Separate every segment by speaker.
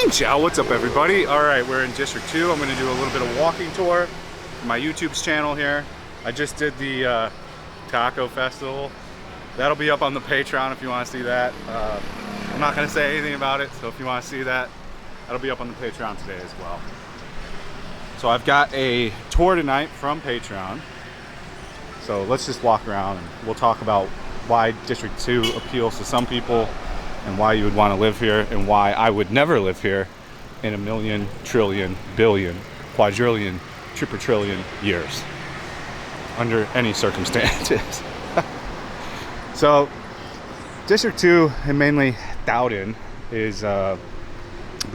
Speaker 1: Ciao, what's up everybody? Alright, we're in District 2. I'm going to do a little bit of walking tour for my YouTube's channel here. I just did the Taco Festival. That'll be up on the Patreon if you want to see that. I'm not going to say anything about it, so if you want to see that, that'll be up on the Patreon today as well. So I've got a tour tonight from Patreon. So let's just walk around and we'll talk about why District 2 appeals to some people and why you would want to live here and why I would never live here in a million, trillion, billion, quadrillion, triple trillion years under any circumstances. So District 2 and mainly Dowden is the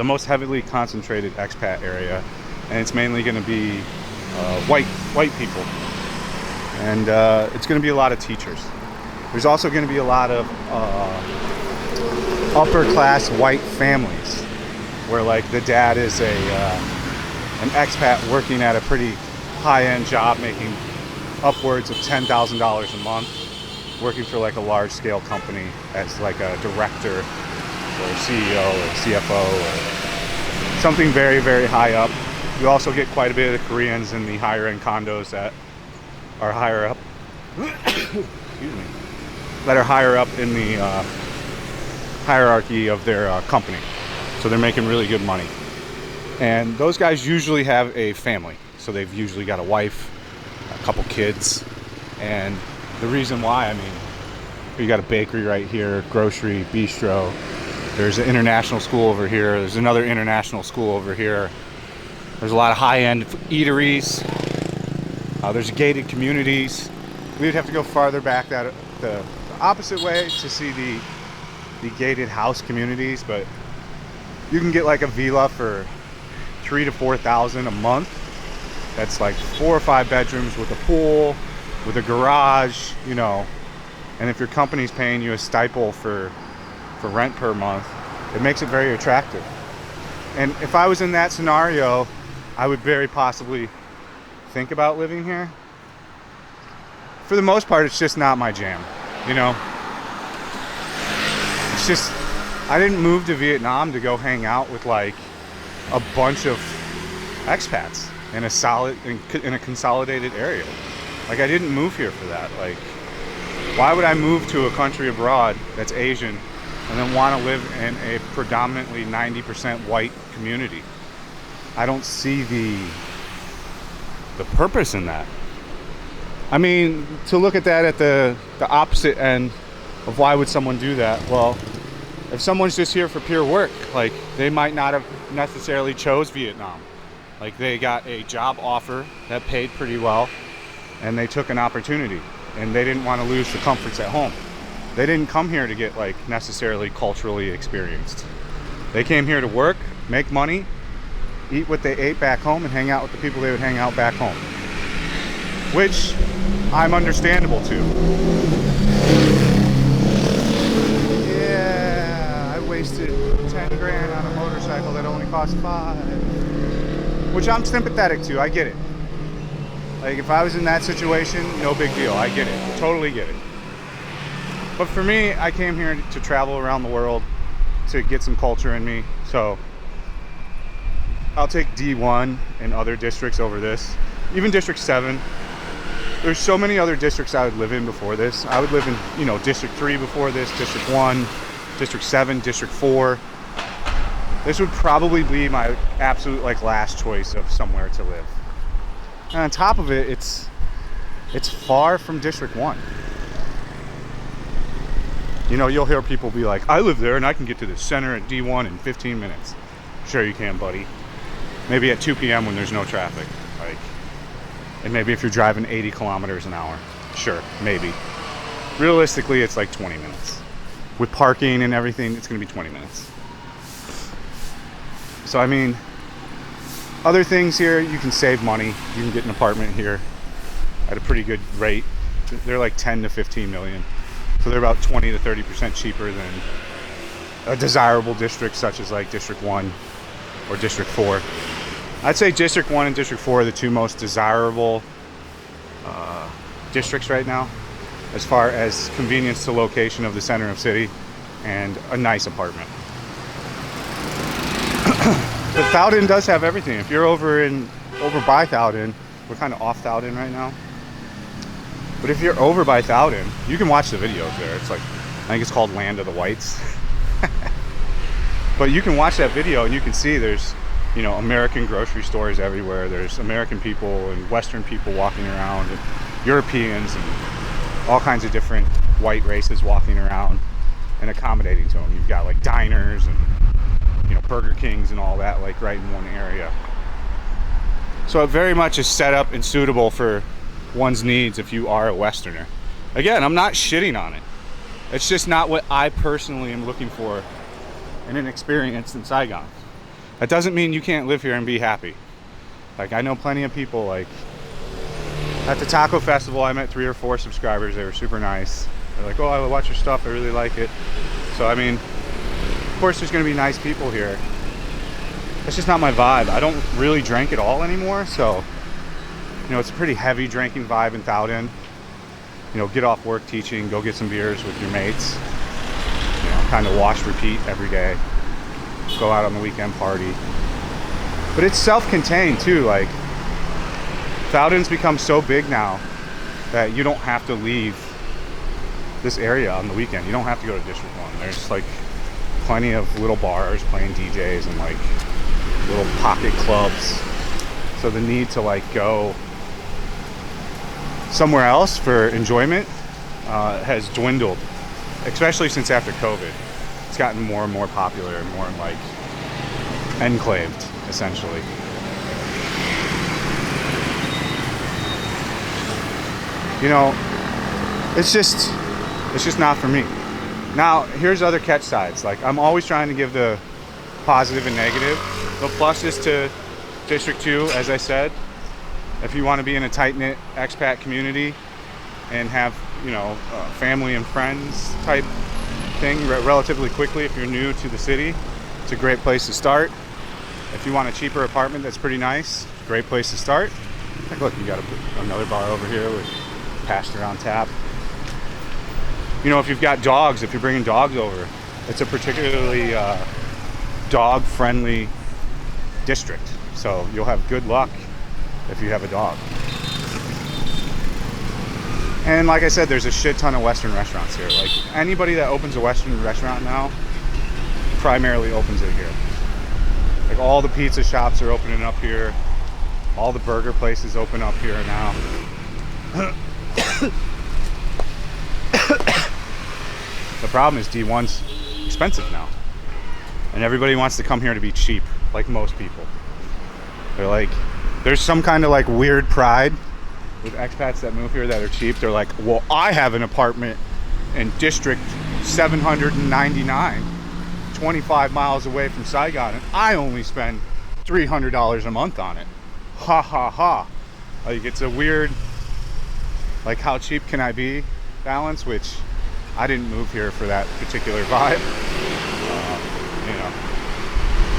Speaker 1: most heavily concentrated expat area, and it's mainly going to be white people, and it's going to be a lot of teachers. There's also going to be a lot of upper class white families where like the dad is an expat working at a pretty high-end job making upwards of $10,000 a month, working for like a large-scale company as like a director or CEO or CFO or something very, very high up. You also get quite a bit of the Koreans in the higher-end condos that are higher up. Excuse me. That are higher up in the hierarchy of their company. So they're making really good money. And those guys usually have a family. So they've usually got a wife, a couple kids. And the reason why, I mean, you got a bakery right here, grocery, bistro. There's an international school over here. There's another international school over here. There's a lot of high-end eateries. There's gated communities. We would have to go farther back the opposite way to see the gated house communities, but you can get like a villa for $3,000 to $4,000 a month. That's like 4 or 5 bedrooms with a pool, with a garage, you know. And if your company's paying you a stipend for rent per month, it makes it very attractive. And if I was in that scenario, I would very possibly think about living here. For the most part, it's just not my jam, you know. It's just, I didn't move to Vietnam to go hang out with like a bunch of expats in a consolidated area. Like, I didn't move here for that. Like, why would I move to a country abroad that's Asian and then want to live in a predominantly 90% white community? I don't see the purpose in that. I mean, to look at that at the opposite end of why would someone do that? Well, if someone's just here for pure work, like, they might not have necessarily chose Vietnam. Like, they got a job offer that paid pretty well and they took an opportunity and they didn't want to lose the comforts at home. They didn't come here to get like necessarily culturally experienced. They came here to work, make money, eat what they ate back home, and hang out with the people they would hang out back home, which I'm understandable to. Yeah, I wasted 10 grand on a motorcycle that only cost 5, which I'm sympathetic to. I get it. Like, if I was in that situation, no big deal. I get it. Totally get it. But for me, I came here to travel around the world to get some culture in me. So I'll take D1 and other districts over this. Even District 7. There's so many other districts I would live in before this. I would live in, you know, District 3 before this, District 1, District 7, District 4. This would probably be my absolute like last choice of somewhere to live. And on top of it, it's far from District 1. You know, you'll hear people be like, I live there and I can get to the center at D1 in 15 minutes. Sure you can, buddy. Maybe at 2 p.m. when there's no traffic. Like, and maybe if you're driving 80 kilometers an hour. Sure, maybe. Realistically, it's like 20 minutes. With parking and everything, it's going to be 20 minutes. So, I mean, other things here, you can save money. You can get an apartment here at a pretty good rate. They're like 10 to 15 million. So they're about 20 to 30% cheaper than a desirable district such as like District 1 or District 4. I'd say District 1 and District 4 are the two most desirable districts right now as far as convenience to location of the center of city and a nice apartment. But Thouden does have everything. If you're over by Thouden, we're kind of off Thouden right now. But if you're over by Thouden, you can watch the videos there. It's like, I think it's called Land of the Whites. But you can watch that video and you can see there's, you know, American grocery stores everywhere. There's American people and Western people walking around, and Europeans and all kinds of different white races walking around and accommodating to them. You've got like diners and, you know, Burger Kings and all that, like right in one area. So it very much is set up and suitable for one's needs if you are a Westerner. Again, I'm not shitting on it. It's just not what I personally am looking for in an experience in Saigon. That doesn't mean you can't live here and be happy. Like, I know plenty of people, like at the taco festival, I met 3 or 4 subscribers. They were super nice. They're like, oh, I watch your stuff, I really like it. So I mean, of course there's gonna be nice people here. It's just not my vibe. I don't really drink at all anymore, so, you know, it's a pretty heavy drinking vibe in Thouden. You know, get off work teaching, go get some beers with your mates. You know, kind of wash, repeat every day. Go out on the weekend party. But it's self-contained too. Like, Thouden's become so big now that you don't have to leave this area on the weekend. You don't have to go to District 1. There's like plenty of little bars playing DJs and like little pocket clubs. So the need to like go somewhere else for enjoyment has dwindled, especially since after COVID. It's gotten more and more popular and more like enclaved, essentially. You know, it's just not for me. Now, here's other catch sides. Like, I'm always trying to give the positive and negative. The plus is to District 2, as I said. If you want to be in a tight-knit expat community and have, you know, family and friends type thing relatively quickly, if you're new to the city, it's a great place to start. If you want a cheaper apartment that's pretty nice, great place to start. Like, look, you got another bar over here with pasture on tap. You know, if you've got dogs, if you're bringing dogs over, it's a particularly dog-friendly district. So you'll have good luck if you have a dog. And like I said, there's a shit ton of Western restaurants here. Like, anybody that opens a Western restaurant now primarily opens it here. Like, all the pizza shops are opening up here. All the burger places open up here now. The problem is D1's expensive now. And everybody wants to come here to be cheap, like most people. They're like, there's some kind of like weird pride with expats that move here that are cheap. They're like, well, I have an apartment in District 799, 25 miles away from Saigon, and I only spend $300 a month on it. Ha ha ha. Like, it's a weird, like, how cheap can I be balance, which I didn't move here for that particular vibe. You know,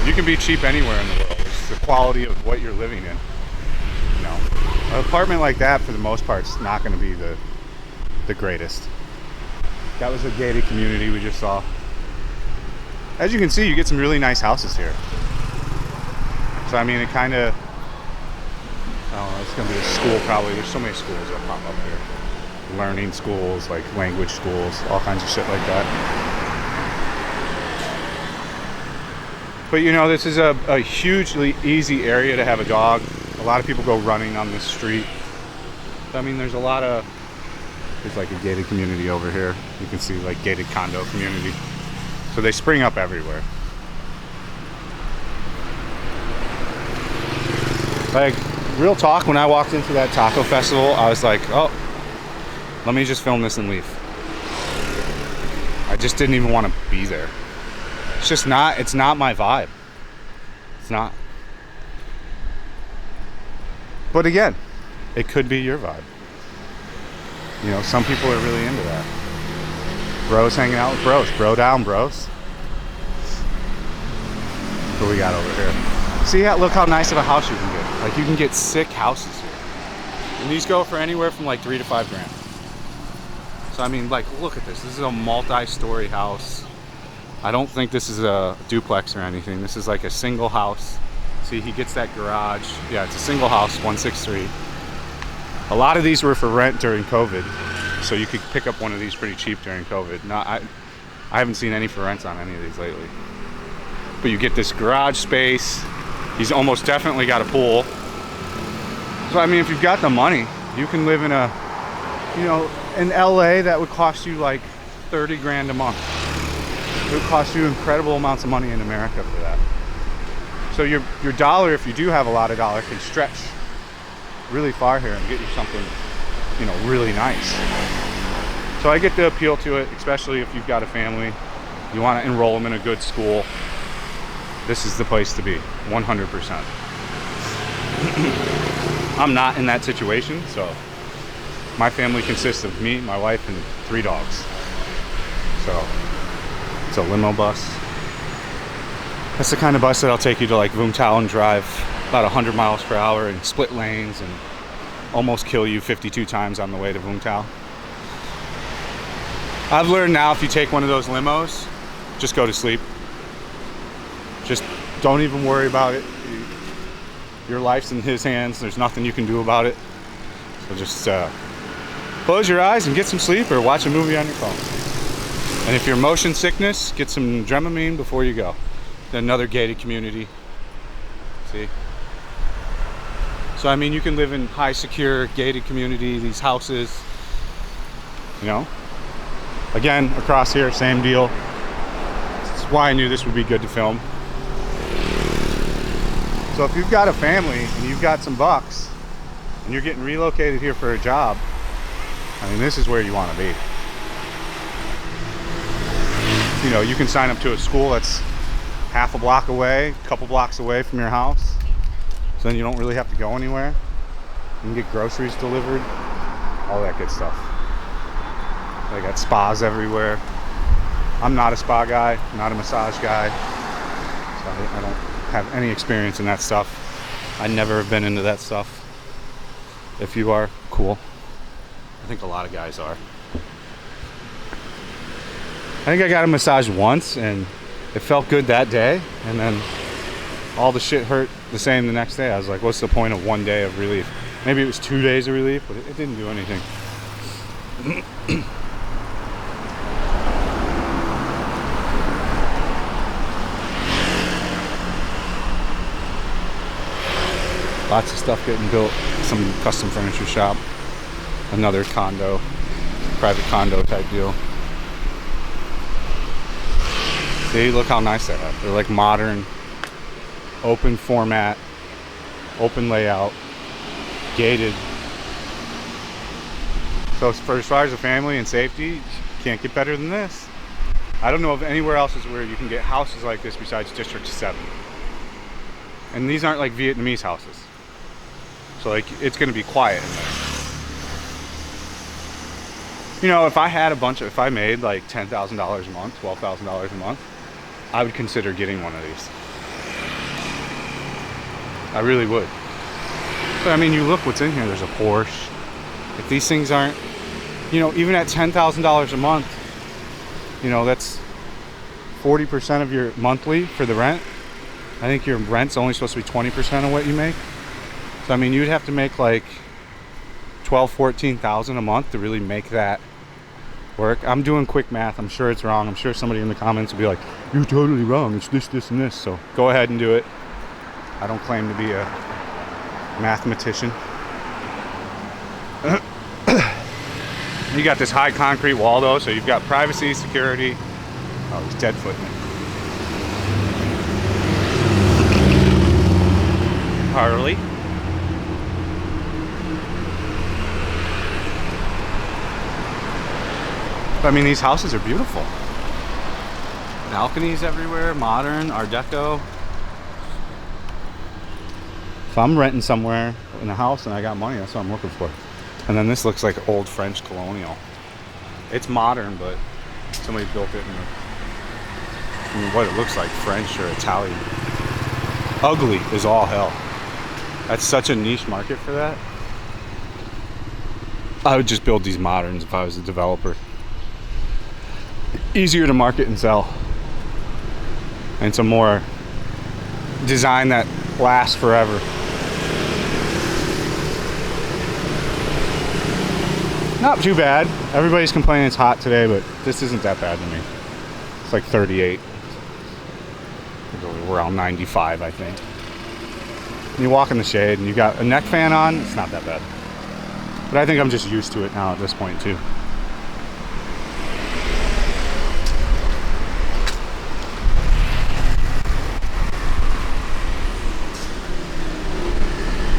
Speaker 1: you can be cheap anywhere in the world. It's the quality of what you're living in. You know, an apartment like that, for the most part, is not going to be the greatest. That was a gated community we just saw. As you can see, you get some really nice houses here. So I mean, it kind of, I don't know, it's going to be a school probably. There's so many schools that pop up here. Learning schools, like language schools, all kinds of shit like that. But you know, this is a hugely easy area to have a dog. A lot of people go running on this street. I mean, there's like a gated community over here. You can see like gated condo community. So they spring up everywhere. Like, real talk, when I walked into that taco festival, I was like, oh, let me just film this and leave. I just didn't even want to be there. It's not my vibe. It's not. But again, it could be your vibe. You know, some people are really into that. Bros hanging out with bros. Bro down, bros. What we got over here? See, look how nice of a house you can get. Like, you can get sick houses here. And these go for anywhere from like $3 to $5 grand. So I mean, like, look at this. This is a multi-story house. I don't think this is a duplex or anything. This is like a single house. See, he gets that garage. Yeah, it's a single house, 163. A lot of these were for rent during COVID, so you could pick up one of these pretty cheap during COVID. I haven't seen any for rents on any of these lately. But you get this garage space. He's almost definitely got a pool. So I mean, if you've got the money, you can live in a, you know, in LA that would cost you like 30 grand a month. It would cost you incredible amounts of money in America for that. So your dollar, if you do have a lot of dollar, can stretch really far here and get you something, you know, really nice. So I get the appeal to it, especially if you've got a family. You want to enroll them in a good school. This is the place to be, 100%. I'm not in that situation, so my family consists of me, my wife, and 3 dogs. So it's a limo bus. That's the kind of bus that'll take you to like Voomtown and drive about 100 miles per hour and split lanes and almost kill you 52 times on the way to Voomtown. I've learned now, if you take one of those limos, just go to sleep. Just don't even worry about it. Your life's in his hands. There's nothing you can do about it. So just close your eyes and get some sleep, or watch a movie on your phone. And if you're motion sickness, get some Dramamine before you go. Another gated community. See? So I mean, you can live in high secure gated community, these houses, you know. Again, across here, same deal. This is why I knew this would be good to film. So if you've got a family and you've got some bucks and you're getting relocated here for a job, I mean, this is where you want to be. You know, you can sign up to a school that's half a block away, a couple blocks away from your house. So then you don't really have to go anywhere. You can get groceries delivered, all that good stuff. They got spas everywhere. I'm not a spa guy, not a massage guy. So I don't have any experience in that stuff. I never have been into that stuff. If you are, cool. I think a lot of guys are. I think I got a massage once and it felt good that day, and then all the shit hurt the same the next day. I was like, what's the point of one day of relief? Maybe it was 2 days of relief, but it didn't do anything. Lots of stuff getting built. Some custom furniture shop. Another condo. Private condo type deal. See, look how nice they are. They're like modern, open format, open layout, gated. So for as far as a family and safety, can't get better than this. I don't know of anywhere else where you can get houses like this besides District 7. And these aren't like Vietnamese houses. So like, it's gonna be quiet in there. You know, if I had if I made like $10,000 a month, $12,000 a month, I would consider getting one of these. I really would. But I mean, you look what's in here. There's a Porsche. If these things aren't, you know, even at $10,000 a month, you know, that's 40% of your monthly for the rent. I think your rent's only supposed to be 20% of what you make. So I mean, you'd have to make like 14,000 a month to really make that work. I'm doing quick math. I'm sure it's wrong. I'm sure somebody in the comments will be like, you're totally wrong. It's this, this, and this. So go ahead and do it. I don't claim to be a mathematician. You got this high concrete wall though, so you've got privacy, security. Oh, he's dead footing it. Harley. I mean, these houses are beautiful. Balconies everywhere, modern, Art Deco. If I'm renting somewhere in a house and I got money, that's what I'm looking for. And then this looks like old French colonial. It's modern, but somebody built it in I mean, what it looks like, French or Italian. Ugly is all hell. That's such a niche market for that. I would just build these moderns if I was a developer. Easier to market and sell. and some more design that lasts forever. Not too bad. Everybody's complaining it's hot today, but this isn't that bad to me. It's like 38. We're around 95, I think. And you walk in the shade and you got a neck fan on, it's not that bad. But I think I'm just used to it now at this point too.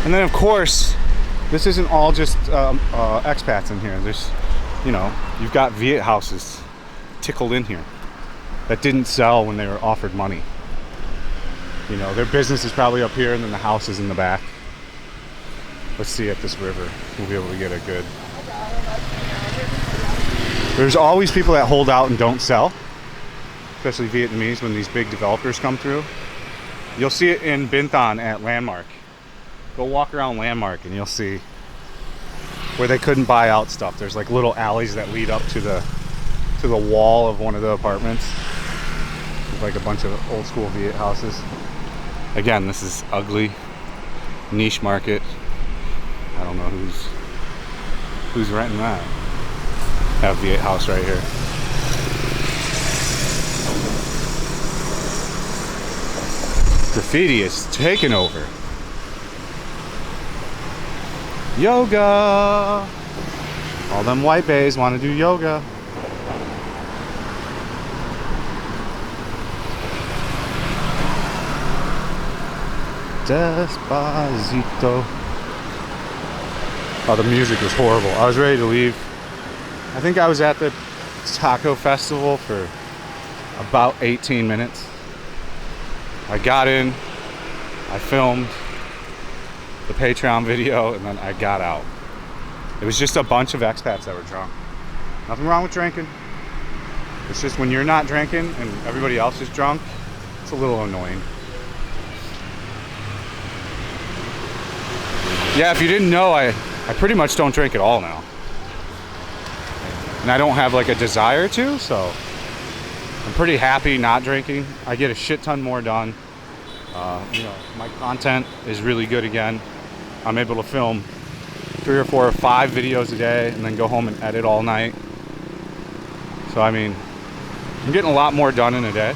Speaker 1: And then of course, this isn't all just expats in here. There's, you know, you've got Viet houses tickled in here that didn't sell when they were offered money. You know, their business is probably up here and then the house is in the back. Let's see at this river. We'll be able to get a good... There's always people that hold out and don't sell, especially Vietnamese when these big developers come through. You'll see it in Binh Thanh at Landmark. Go walk around Landmark and you'll see where they couldn't buy out stuff. There's like little alleys that lead up to the wall of one of the apartments. With like a bunch of old school Viet houses. Again, this is ugly, niche market. I don't know who's renting that. I have Viet house right here. Graffiti is taking over. Yoga. All them white bays want to do yoga. Despacito. Oh, the music was horrible. I was ready to leave. I think I was at the taco festival for about 18 minutes. I got in, I filmed the Patreon video, and then I got out. It was just a bunch of expats that were drunk. Nothing wrong with drinking. It's just when you're not drinking and everybody else is drunk, it's a little annoying. Yeah, if you didn't know, I pretty much don't drink at all now. And I don't have like a desire to, so I'm pretty happy not drinking. I get a shit ton more done. You know, my content is really good again. I'm able to film 3 or 4 or 5 videos a day and then go home and edit all night. So I mean, I'm getting a lot more done in a day.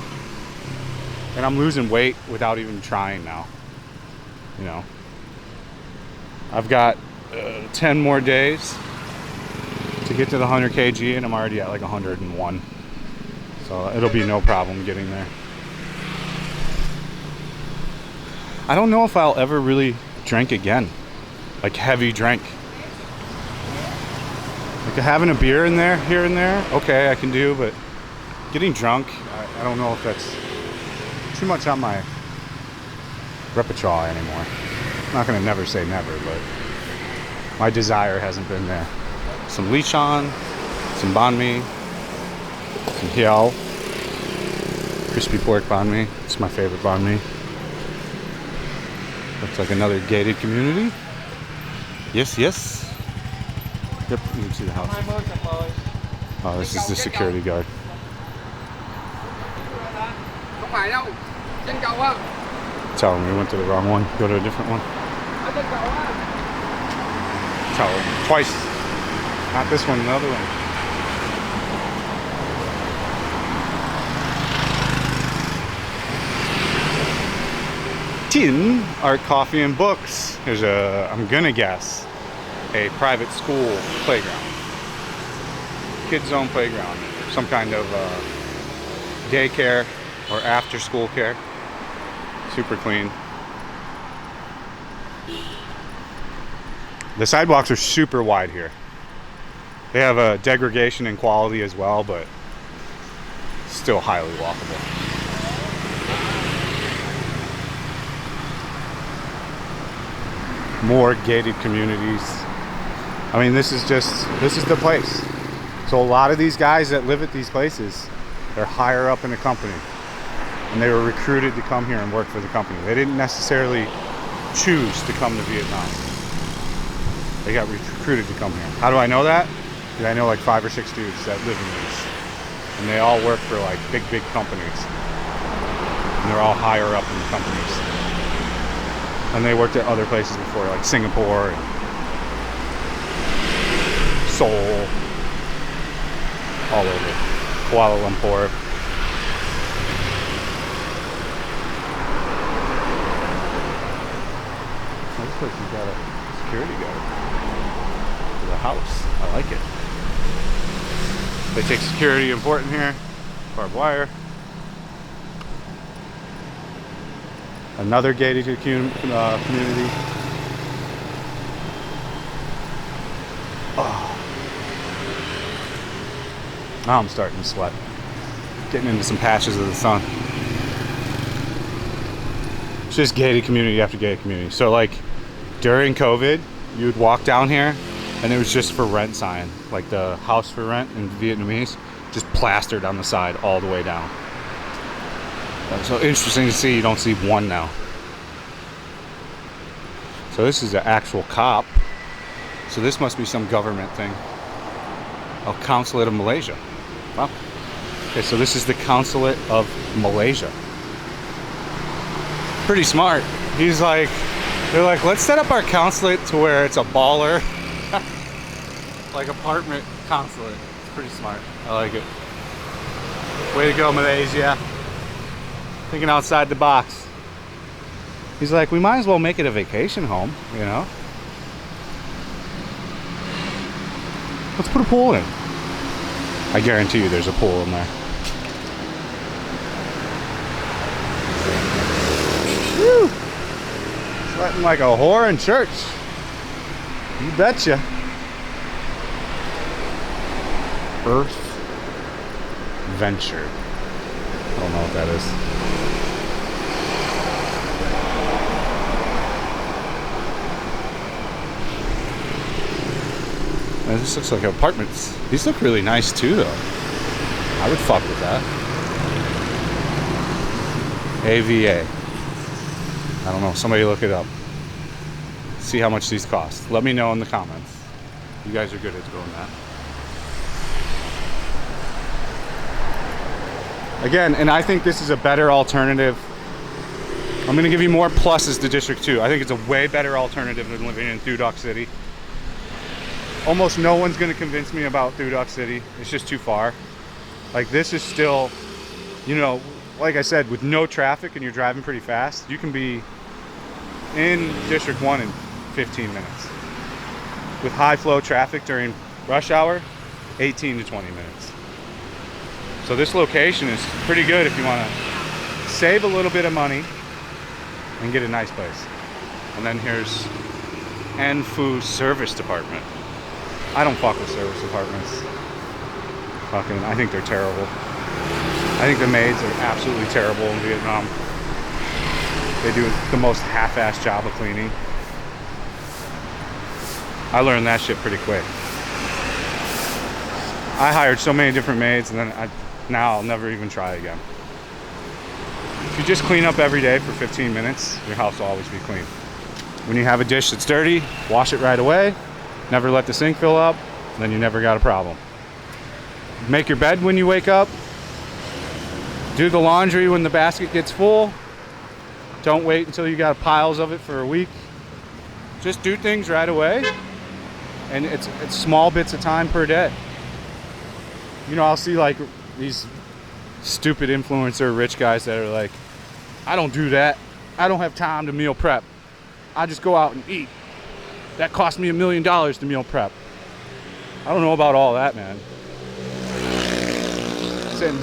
Speaker 1: And I'm losing weight without even trying now. You know, I've got 10 more days to get to the 100 kg and I'm already at like 101. So it'll be no problem getting there. I don't know if I'll ever really drink again. Like heavy drink. Like having a beer in there, here and there, okay, I can do, but getting drunk, I don't know if that's too much on my repertoire anymore. I'm not gonna never say never, but my desire hasn't been there. Some lichon, some banh mi, some hiao, crispy pork banh mi. It's my favorite banh mi. Looks like another gated community. Yes, yes. Yep, you can see the house. Oh, this is the security guard. Tell him we went to the wrong one. Go to a different one. Tell him twice. Not this one, the other one. Tin art, coffee, and books. There's a, I'm gonna guess, a private school playground. Kids zone playground. Some kind of daycare or after school care. Super clean. The sidewalks are super wide here. They have a degradation in quality as well, but still highly walkable. More gated communities. I mean, this is the place. So a lot of these guys that live at these places, they're higher up in the company. And they were recruited to come here and work for the company. They didn't necessarily choose to come to Vietnam. They got recruited to come here. How do I know that? Because I know like 5 or 6 dudes that live in these. And they all work for like big companies. and they're all higher up in the companies. And they worked at other places before, like Singapore and Seoul, all over, Kuala Lumpur. This place has got a security guard for the house. I like it. They take security important here. Barbed wire. Another gated community. Oh. Now I'm starting to sweat. Getting into some patches of the sun. It's just gated community after gated community. So like during COVID, you'd walk down here and it was just for rent sign. Like the house for rent in Vietnamese, just plastered on the side all the way down. So interesting to see, you don't see one now. So this is an actual cop. So this must be some government thing. Oh, Consulate of Malaysia. Wow. Okay, so this is the Consulate of Malaysia. Pretty smart. He's like, they're like, let's set up our consulate to where it's a baller, like apartment consulate. It's pretty smart. I like it. Way to go, Malaysia. Thinking outside the box. He's like, we might as well make it a vacation home, you know? Let's put a pool in. I guarantee you there's a pool in there. Whew. Sweating like a whore in church. You betcha. Earth Venture. I don't know what that is. This looks like apartments. These look really nice too, though. I would fuck with that. AVA. I don't know. Somebody look it up. See how much these cost. Let me know in the comments. You guys are good at doing that. Again, and I think this is a better alternative. I'm going to give you more pluses to District 2. I think it's a way better alternative than living in Thu Duc City. Almost no one's going to convince me about Thu Duc City. It's just too far. Like, this is still, you know, like I said, with no traffic and you're driving pretty fast, you can be in District 1 in 15 minutes. With high flow traffic during rush hour, 18 to 20 minutes. So this location is pretty good if you want to save a little bit of money and get a nice place. And then here's En Phu Service Department. I don't fuck with service departments. I think they're terrible. I think the maids are absolutely terrible in Vietnam. They do the most half-assed job of cleaning. I learned that shit pretty quick. I hired so many different maids, and then now I'll never even try again. If you just clean up every day for 15 minutes, your house will always be clean. When you have a dish that's dirty, wash it right away. Never let the sink fill up, and then you never got a problem. Make your bed when you wake up. Do the laundry when the basket gets full. Don't wait until you got piles of it for a week. Just do things right away. And it's small bits of time per day. You know, I'll see like these stupid influencer rich guys that are like, I don't do that. I don't have time to meal prep. I just go out and eat. That cost me $1 million to meal prep. I don't know about all that, man.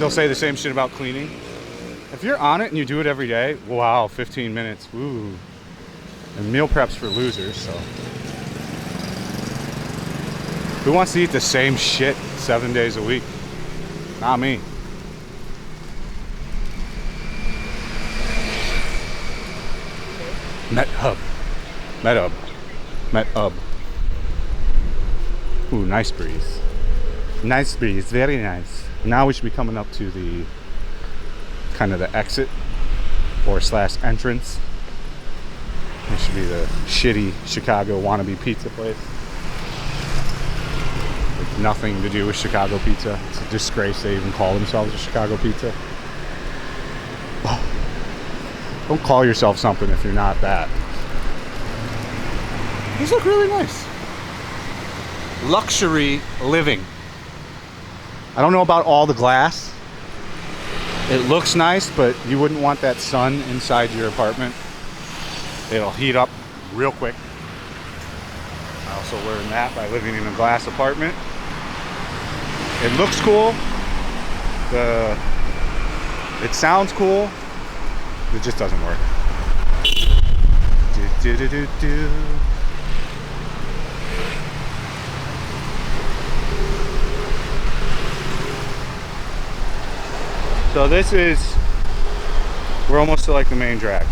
Speaker 1: They'll say the same shit about cleaning. If you're on it and you do it every day, wow, 15 minutes, woo. And meal prep's for losers, so. Who wants to eat the same shit 7 days a week? Not me. Met-Hub. Ooh, nice breeze. Nice breeze, very nice. Now we should be coming up to the kind of the exit or / entrance. This should be the shitty Chicago wannabe pizza place. With nothing to do with Chicago pizza. It's a disgrace they even call themselves a Chicago pizza. Oh. Don't call yourself something if you're not that. These look really nice. Luxury living. I don't know about all the glass. It looks nice, but you wouldn't want that sun inside your apartment. It'll heat up real quick. I also learned that by living in a glass apartment. It looks cool. It sounds cool. It just doesn't work. So this is, we're almost to like the main drag.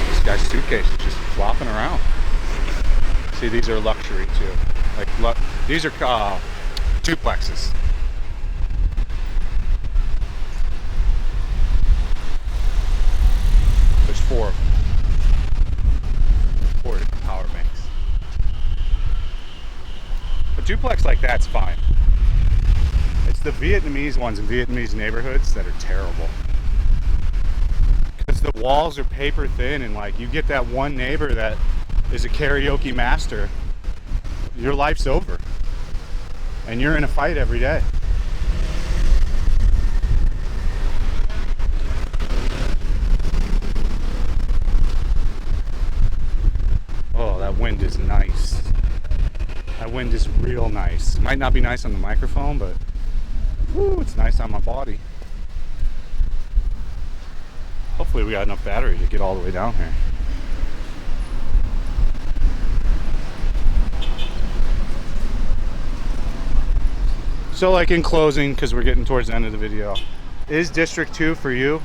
Speaker 1: This guy's suitcase is just flopping around. See, these are luxury too. Like these are duplexes. There's 4 of them. 4 different power banks. A duplex like that's fine. It's the Vietnamese ones in Vietnamese neighborhoods that are terrible. Because the walls are paper thin, and like you get that one neighbor that is a karaoke master, your life's over. And you're in a fight every day. Oh, that wind is nice. That wind is real nice. Might not be nice on the microphone, but whew, it's nice on my body. Hopefully we got enough battery to get all the way down here. So like in closing, because we're getting towards the end of the video, is District 2 for you?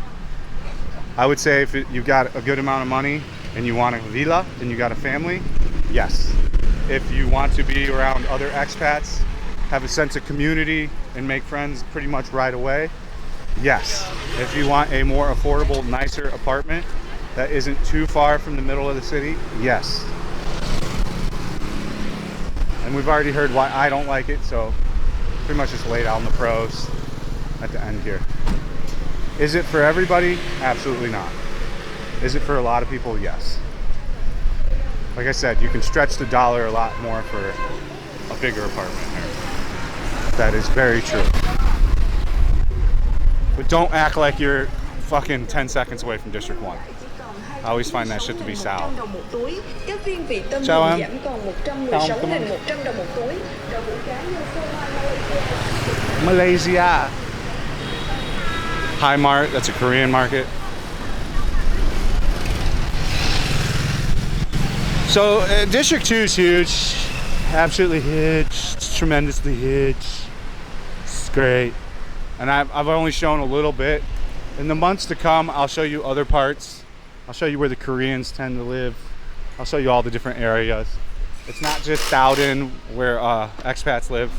Speaker 1: I would say if you've got a good amount of money and you want a villa and you got a family, yes. If you want to be around other expats, have a sense of community and make friends pretty much right away, yes. If you want a more affordable, nicer apartment that isn't too far from the middle of the city, yes. And we've already heard why I don't like it, so pretty much just laid out in the pros at the end here. Is it for everybody? Absolutely not. Is it for a lot of people? Yes. Like I said, you can stretch the dollar a lot more for a bigger apartment here. That is very true. But don't act like you're fucking 10 seconds away from District 1. I always find that shit to be sour. Chào em. Malaysia. Hi Mart, that's a Korean market. So District 2 is huge, absolutely huge, it's tremendously huge, it's great. And I've only shown a little bit. In the months to come, I'll show you other parts. I'll show you where the Koreans tend to live. I'll show you all the different areas. It's not just Dowden where expats live.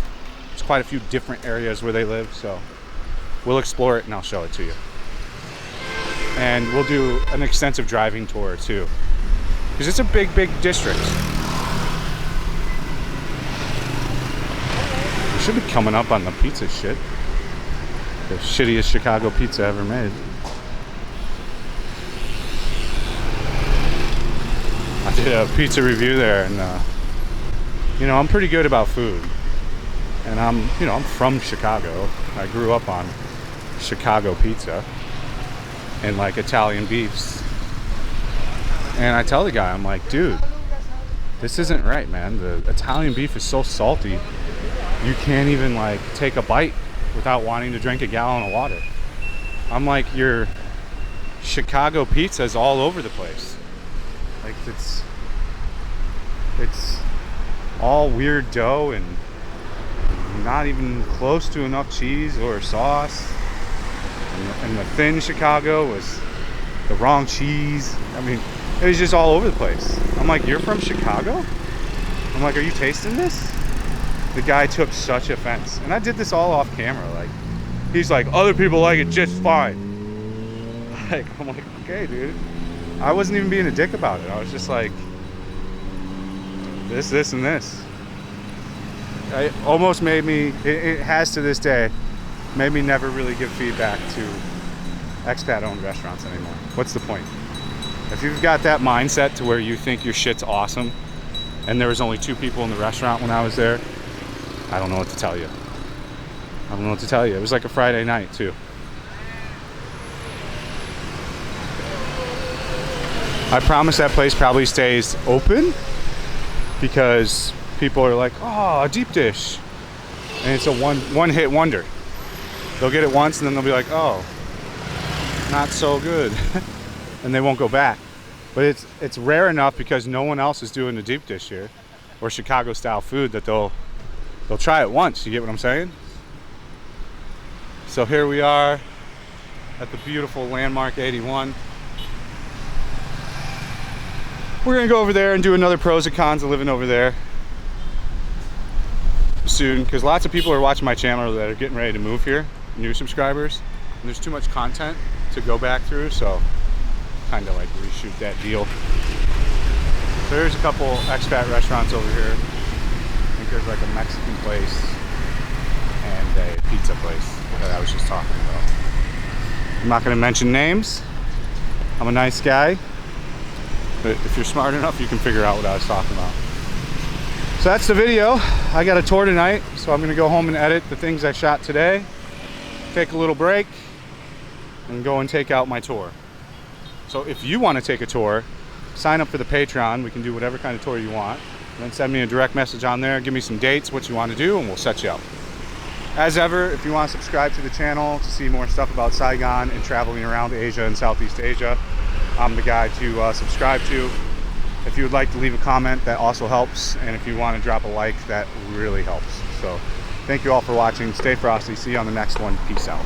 Speaker 1: There's quite a few different areas where they live, so we'll explore it and I'll show it to you. And we'll do an extensive driving tour too, because it's a big, big district. We should be coming up on the pizza shit. The shittiest Chicago pizza ever made. I did a pizza review there, and you know, I'm pretty good about food. And I'm from Chicago. I grew up on Chicago pizza and like Italian beefs. And I tell the guy, I'm like, dude, this isn't right, man. The Italian beef is so salty. You can't even like take a bite without wanting to drink a gallon of water. I'm like, your Chicago pizza is all over the place. Like it's all weird dough and not even close to enough cheese or sauce. And the thin Chicago was the wrong cheese. I mean, it was just all over the place. I'm like, you're from Chicago? I'm like, are you tasting this? The guy took such offense. And I did this all off camera. Like, he's like, other people like it just fine. Like, I'm like, okay, dude. I wasn't even being a dick about it. I was just like, this, and this. it almost made me, it has to this day, made me never really give feedback to expat-owned restaurants anymore. What's the point? If you've got that mindset to where you think your shit's awesome, and there was only 2 people in the restaurant when I was there, I don't know what to tell you. I don't know what to tell you. It was like a Friday night too. I promise that place probably stays open because people are like, oh, a deep dish. And it's a one hit wonder. They'll get it once and then they'll be like, oh, not so good. And they won't go back. But it's rare enough because no one else is doing the deep dish here or Chicago style food that they'll try it once. You get what I'm saying? So here we are at the beautiful landmark 81. We're gonna go over there and do another pros and cons of living over there soon, because lots of people are watching my channel that are getting ready to move here, new subscribers, and there's too much content to go back through, so kind of like reshoot that deal. So there's a couple expat restaurants over here. I think there's like a Mexican place and a pizza place that I was just talking about. I'm not going to mention names. I'm a nice guy, but if you're smart enough, you can figure out what I was talking about. So that's the video. I got a tour tonight, so I'm going to go home and edit the things I shot today, take a little break, and go and take out my tour. So if you want to take a tour, sign up for the Patreon. We can do whatever kind of tour you want. And then send me a direct message on there. Give me some dates, what you want to do, and we'll set you up. As ever, if you want to subscribe to the channel to see more stuff about Saigon and traveling around Asia and Southeast Asia, I'm the guy to subscribe to. If you would like to leave a comment, that also helps. And if you want to drop a like, that really helps. So thank you all for watching. Stay frosty. See you on the next one. Peace out.